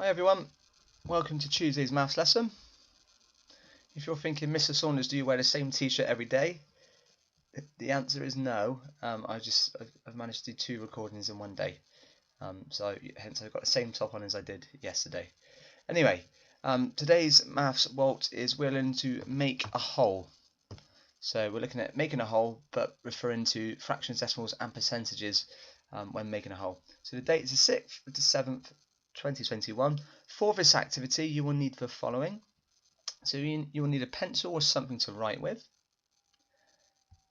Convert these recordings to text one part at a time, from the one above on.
Hi everyone, welcome to Tuesday's maths lesson. If you're thinking, Mr. Saunders, do you wear the same t-shirt every day? The answer is no. I've managed to do 2 recordings in one day, so hence I've got the same top on as I did yesterday. Anyway, today's maths WALT is we're going to make a whole. So we're looking at making a whole, but referring to fractions, decimals, and percentages when making a whole. So the date is the 6th of the 7th. 2021. For this activity you will need the following. So you will need a pencil or something to write with,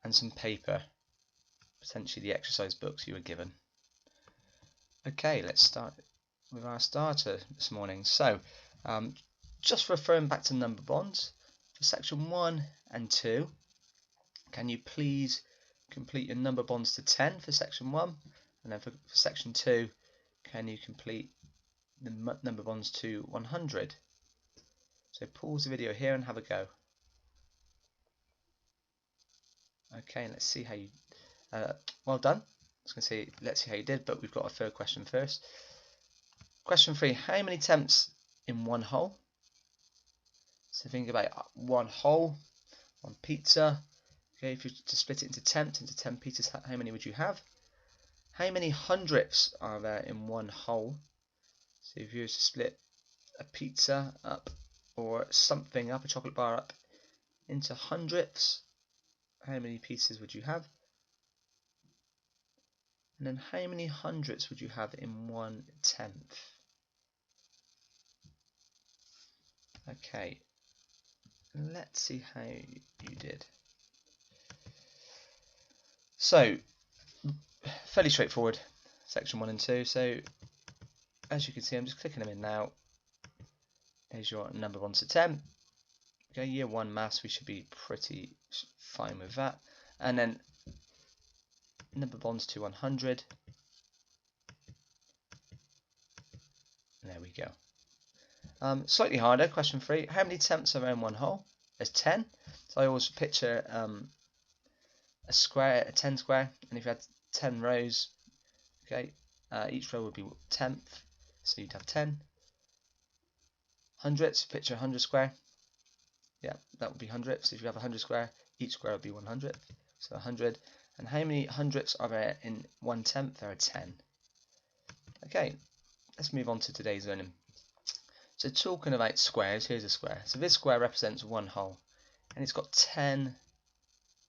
and some paper, potentially the exercise books you were given. Okay, let's start with our starter this morning. So just referring back to number bonds, for section 1 and 2, can you please complete your number bonds to 10 for section 1, and then for section 2, can you complete the number bonds to 100. So pause the video here and have a go. Okay, let's see how you well done. I was going to say let's see how you did, but we've got a third question first. Question 3, how many tenths in one whole? So think about one whole, one pizza. Okay, if you were to split it into 10 pizzas, how many would you have? How many hundredths are there in one whole? So if you were to split a pizza up, or something up, a chocolate bar up, into hundredths, how many pieces would you have? And then how many hundredths would you have in 1/10? Okay, let's see how you did. So, fairly straightforward, section 1 and 2. So, as you can see, I'm just clicking them in now. There's your number bonds to 10. Okay, year 1 maths, we should be pretty fine with that. And then number bonds to 100. And there we go. Slightly harder, question 3. How many tenths are in one whole? There's 10. So I always picture a square, a 10 square, and if you had 10 rows, okay, each row would be 10th, so you'd have 10. Hundredths, picture 100 square. Yeah, that would be hundredths. If you have 100 square, each square would be 100th, so 100. And how many hundredths are there in 1/10? There are 10. Okay, let's move on to today's learning. So talking about squares, here's a square. So this square represents one whole, and it's got 10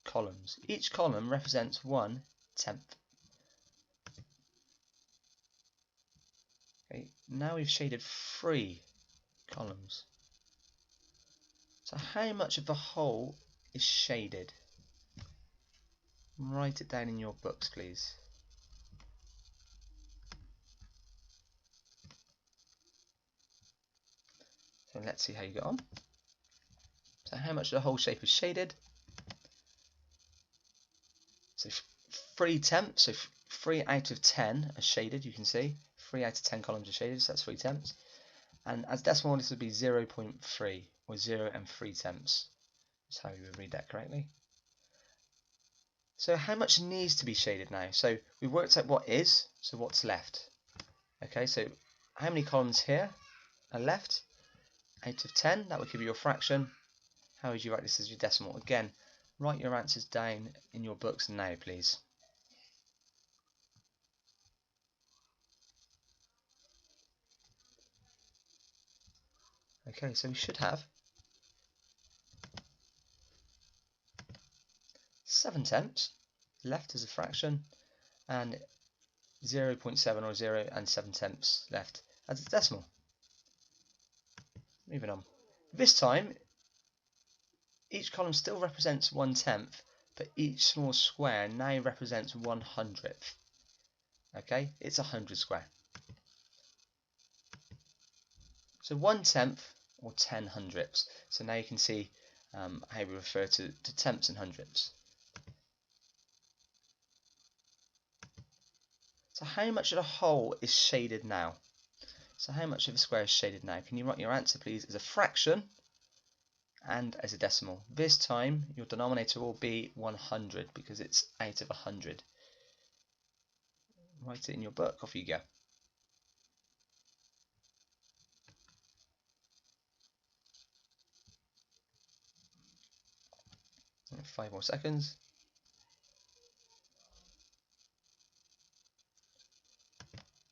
columns. Each column represents 1/10. Okay, now we've shaded 3 columns. So how much of the whole is shaded? Write it down in your books, please. So let's see how you get on. So how much of the whole shape is shaded? So 3/10, so 3 out of 10 are shaded, you can see. 3 out of 10 columns are shaded, so that's 3/10. And as decimal, this would be 0.3, or 0 and 3/10. That's how you would read that correctly. So how much needs to be shaded now? So we've worked out what is, so what's left. Okay, so how many columns here are left? Out of 10, that would give you your fraction. How would you write this as your decimal? Again, write your answers down in your books now, please. Okay, so we should have 7/10 left as a fraction, and 0.7 or 0 and 7/10 left as a decimal. Moving on. This time, each column still represents 1/10, but each small square now represents 100th. Okay, it's 100 square. So 1/10 or 10 hundredths. So now you can see how we refer to tenths and hundredths. So how much of the whole is shaded now? So how much of the square is shaded now? Can you write your answer, please, as a fraction and as a decimal? This time your denominator will be 100 because it's out of 100. Write it in your book. Off you go. 5 more seconds.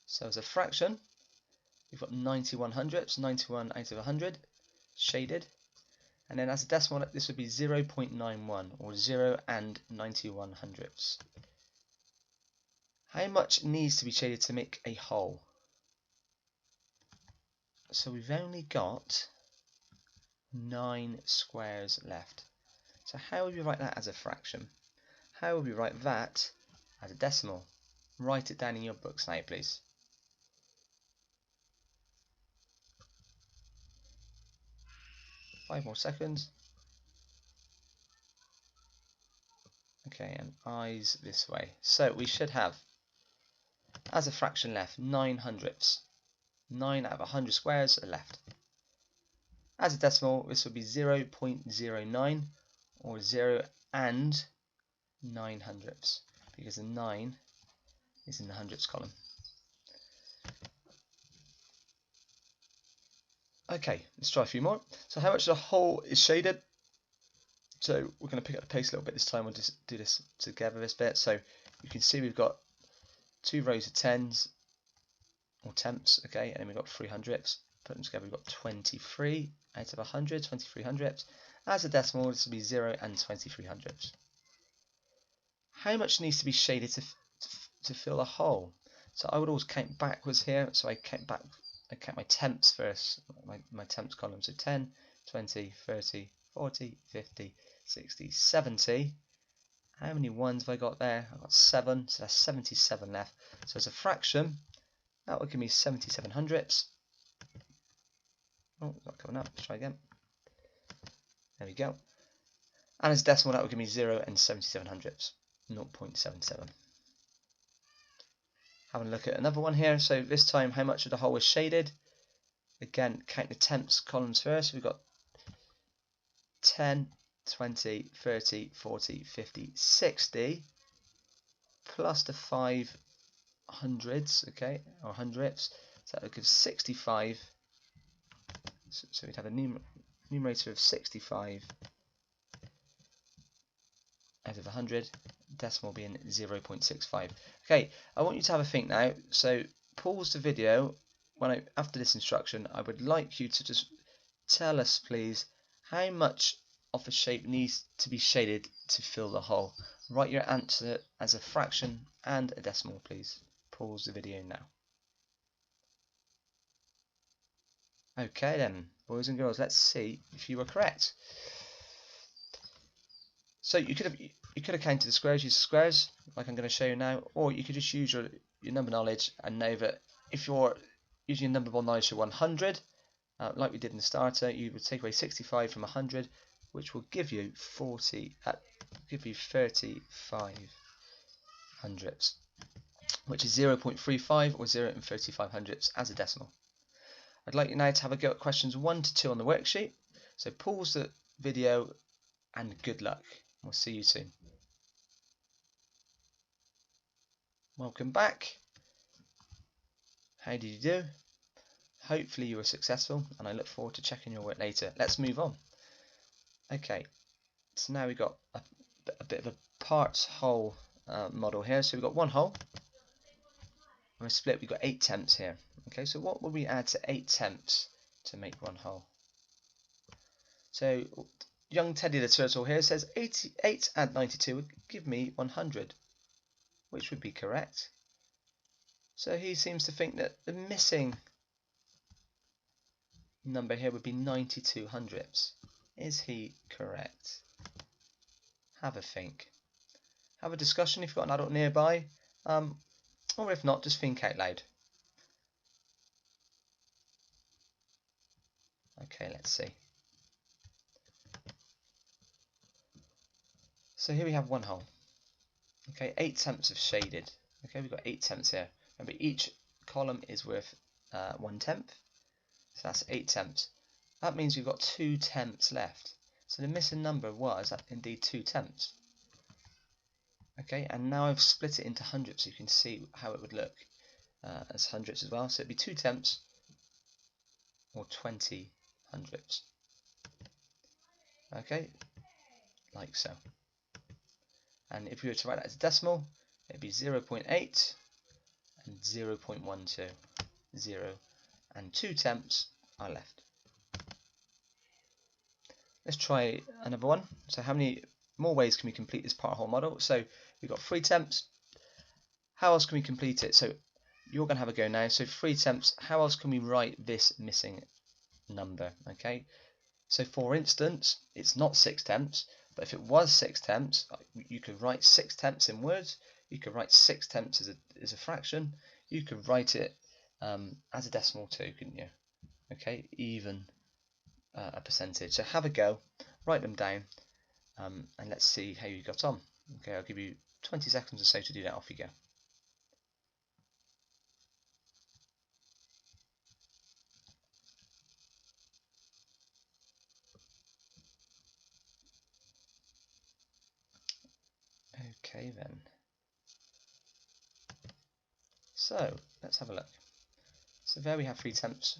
So as a fraction, we've got 91 hundredths, 91 out of 100, shaded. And then as a decimal, this would be 0.91, or 0 and 91 hundredths. How much needs to be shaded to make a whole? So we've only got 9 squares left. So how would we write that as a fraction? How would we write that as a decimal? Write it down in your books now, please. Five more seconds. Okay, and eyes this way. So we should have, as a fraction left, 9 hundredths. 9 out of 100 squares are left. As a decimal, this would be 0.09, or 0 and 9 hundredths, because the 9 is in the hundredths column. Okay, let's try a few more. So how much of the whole is shaded? So we're going to pick up the pace a little bit this time. We'll just do this together this bit. So you can see we've got 2 rows of tens, or tenths, okay, and then we've got 3 hundredths. Put them together, we've got 23 out of 100, 23 hundredths. As a decimal, this will be 0 and 23 hundredths. How much needs to be shaded to fill a hole? So I would always count backwards here. So I count my tenths first, my tenths column. So 10, 20, 30, 40, 50, 60, 70. How many ones have I got there? I've got 7, so that's 77 left. So as a fraction, that would give me 77 hundredths. Oh, it's not coming up. Let's try again. There we go. And as a decimal, that would give me 0 and 77 hundredths. 0.77. Having a look at another one here. So this time, how much of the whole is shaded? Again, count the tenths columns first. We've got 10, 20, 30, 40, 50, 60, plus the 5 hundredths, okay, or hundredths. So that would give 65. So we'd have a numerator of 65 out of 100, decimal being 0.65. Okay, I want you to have a think now. So pause the video. After this instruction, I would like you to just tell us, please, how much of the shape needs to be shaded to fill the hole. Write your answer as a fraction and a decimal, please. Pause the video now. Okay then, boys and girls, let's see if you were correct. So you could have counted the squares, used squares, like I'm going to show you now, or you could just use your number knowledge and know that if you're using your number knowledge to 100, like we did in the starter, you would take away 65 from 100, which will give you 35 hundredths, which is 0.35 or 0 and 35 hundredths as a decimal. I'd like you now to have a go at questions 1 to 2 on the worksheet. So pause the video and good luck. We'll see you soon. Welcome back. How did you do? Hopefully you were successful, and I look forward to checking your work later. Let's move on. Okay, so now we've got a bit of a parts whole model here. So we've got one hole. We're split. We've got 8 tenths here. Okay, so what would we add to 8 tenths to make one whole? So young Teddy the Turtle here says 88 add 92 would give me 100, which would be correct. So he seems to think that the missing number here would be 92 hundredths. Is he correct? Have a think. Have a discussion if you've got an adult nearby, or if not, just think out loud. Okay, let's see. So here we have one hole. Okay, 8 tenths of shaded. Okay, we've got 8 tenths here. Remember, each column is worth 1 tenth. So that's 8 tenths. That means we've got 2 tenths left. So the missing number was indeed 2 tenths. Okay, and now I've split it into hundredths so you can see how it would look as hundredths as well. So it'd be 2 tenths or 20 hundredths. Okay, like so. And if we were to write that as a decimal, it'd be 0.8 and 0.12. 0 and 2 tenths are left. Let's try another one. So how many more ways can we complete this part whole model? So we've got 3 tenths. How else can we complete it? So you're going to have a go now. So 3 tenths, how else can we write this missing number? Okay, so for instance, it's not 6 tenths, but if it was 6 tenths, you could write 6 tenths in words. You could write 6 tenths as a fraction. You could write it as a decimal too, couldn't you? Okay, even a percentage. So have a go, write them down, and let's see how you got on. Okay, I'll give you 20 seconds or so to do that. Off you go. Okay then. So let's have a look. So there we have 3 tenths.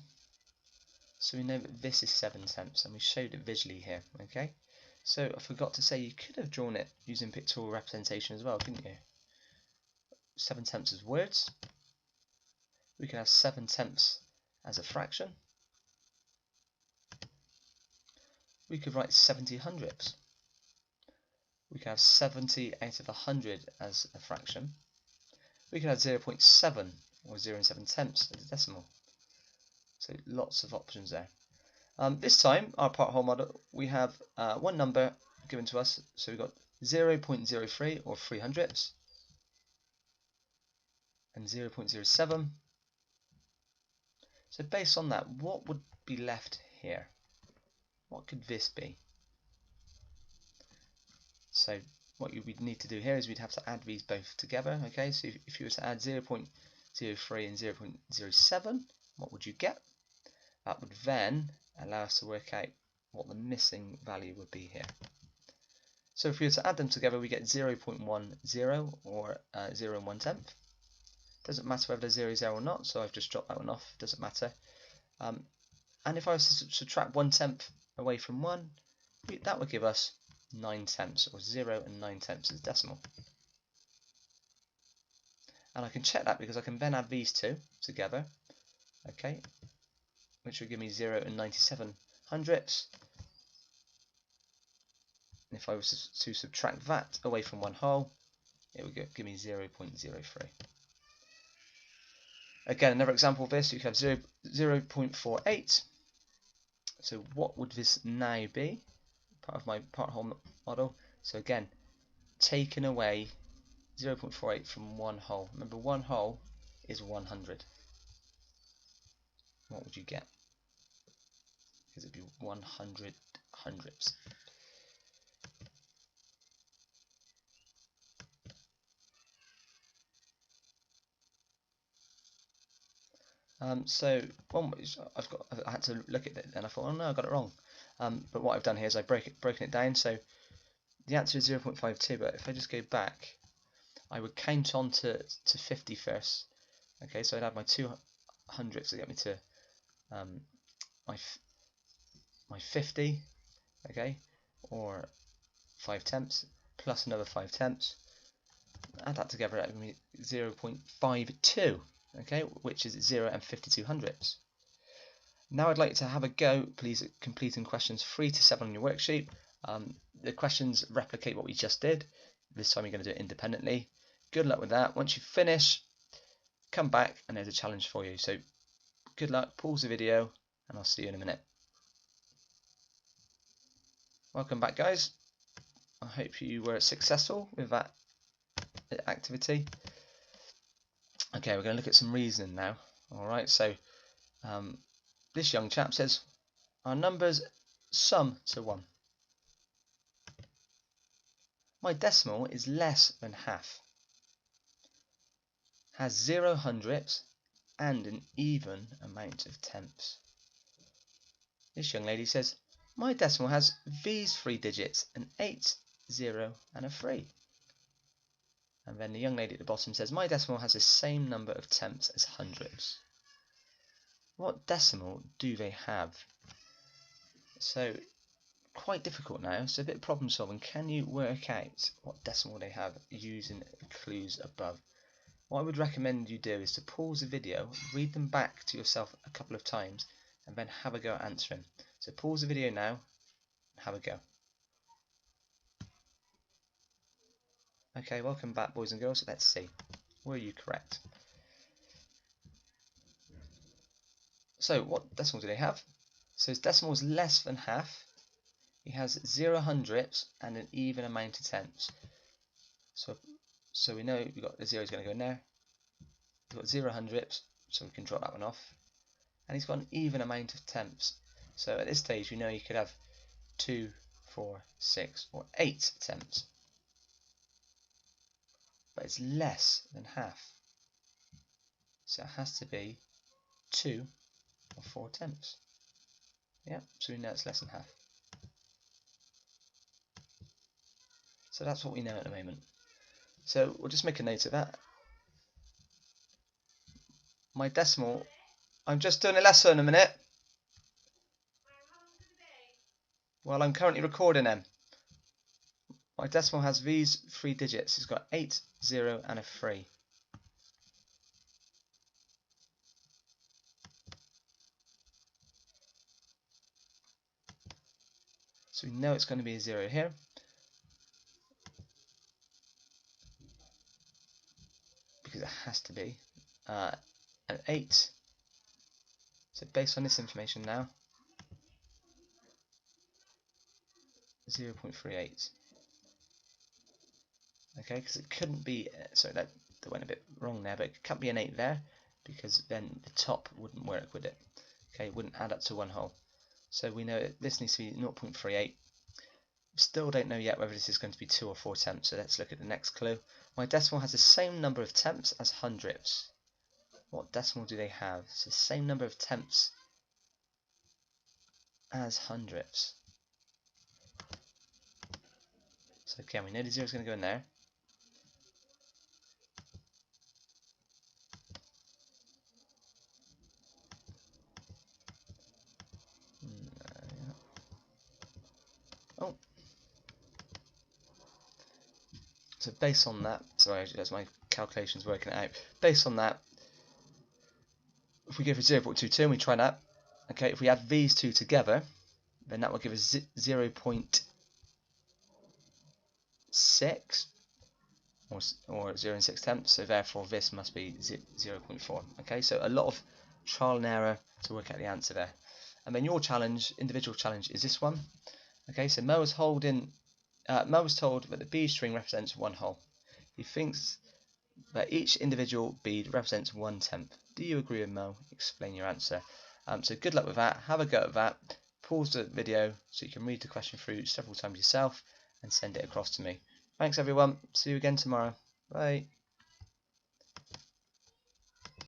So we know that this is 7 tenths, and we showed it visually here. Okay. So I forgot to say you could have drawn it using pictorial representation as well, couldn't you? 7 tenths as words. We can have 7 tenths as a fraction. We could write 70 hundredths. We can have 70 out of 100 as a fraction. We can have 0.7 or 0 and 7 tenths as a decimal. So lots of options there. This time, our part whole model, we have one number given to us. So we've got 0.03 or 3 hundredths and 0.07. So based on that, what would be left here? What could this be? So what you would need to do here is we'd have to add these both together. Okay, so if you were to add 0.03 and 0.07, what would you get? That would then allow us to work out what the missing value would be here. So if we were to add them together, we get 0.10 or 0 and 1 tenth. Doesn't matter whether they're 0, 0 or not, so I've just dropped that one off, doesn't matter. And if I was to subtract 1 tenth away from 1, that would give us 9 tenths, or 0 and 9 tenths as decimal. And I can check that because I can then add these two together, okay, which will give me 0 and 97 hundredths. And if I was to subtract that away from 1 whole, it would give me 0.03. Again, another example of this, you could have 0.48. So what would this now be? Part of my part whole model. So again, taking away 0.48 from 1 whole. Remember, 1 whole is 100. What would you get? Because it'd be 100 hundredths. So one was I had to look at it and I thought, oh no, I got it wrong. But what I've done here is I've broken it down. So the answer is 0.52. But if I just go back, I would count on to 50 first. Okay, so I'd add my 2 hundredths to get me to my 50. Okay, or 5 tenths plus another 5 tenths. Add that together, that would be 0.52. Okay, which is 0 and 52 hundredths. Now I'd like to have a go, please, at completing questions 3 to 7 on your worksheet. The questions replicate what we just did. This time you're going to do it independently. Good luck with that. Once you finish, come back and there's a challenge for you. So good luck, pause the video, and I'll see you in a minute. Welcome back, guys. I hope you were successful with that activity. Okay, we're going to look at some reasoning now. Alright, so this young chap says, our numbers sum to 1. My decimal is less than half, has 0 hundredths and an even amount of tenths. This young lady says, my decimal has these 3 digits, an 8, 0 and a 3. And then the young lady at the bottom says, my decimal has the same number of tenths as hundredths. What decimal do they have? So quite difficult now, so a bit of problem solving. Can you work out what decimal they have using the clues above? What I would recommend you do is to pause the video, read them back to yourself a couple of times, and then have a go at answering. So pause the video now and have a go. Okay, welcome back, boys and girls. Let's see. Were you correct? So what decimal do they have? So his decimal is less than half. He has 0 hundredths and an even amount of tenths. So we know we've got the 0 is going to go in there. We've got 0 hundredths, so we can drop that one off. And he's got an even amount of tenths. So at this stage, we know you could have 2, 4, 6, or 8 tenths. But it's less than half. So it has to be 2 or 4 tenths. Yeah, so we know it's less than half. So that's what we know at the moment. So we'll just make a note of that. My decimal, I'm just doing a lesson a minute. Well, I'm currently recording them. My decimal has these 3 digits. It's got 8, 0 and a 3. So we know it's going to be a 0 here. Because it has to be. An 8. So based on this information now, 0.38. Okay, because it couldn't be, sorry, that went a bit wrong there, but it can't be an 8 there, because then the top wouldn't work with it. Okay, it wouldn't add up to one whole. So we know this needs to be 0.38. Still don't know yet whether this is going to be 2 or 4 tenths, so let's look at the next clue. My decimal has the same number of tenths as hundredths. What decimal do they have? It's the same number of tenths as hundredths. So again, we know the 0 is going to go in there. Oh. So based on that, sorry, as my calculations working it out, based on that, if we go for 0.22 and we try that, okay, if we add these two together, then that will give us 0.6 or 0 and 6 tenths, so therefore this must be 0.4. Okay, so a lot of trial and error to work out the answer there. And then your challenge, individual challenge, is this one. Okay, so Mo was told that the bead string represents one whole. He thinks that each individual bead represents 1/10. Do you agree with Mo? Explain your answer. So good luck with that. Have a go at that. Pause the video so you can read the question through several times yourself and send it across to me. Thanks everyone. See you again tomorrow. Bye.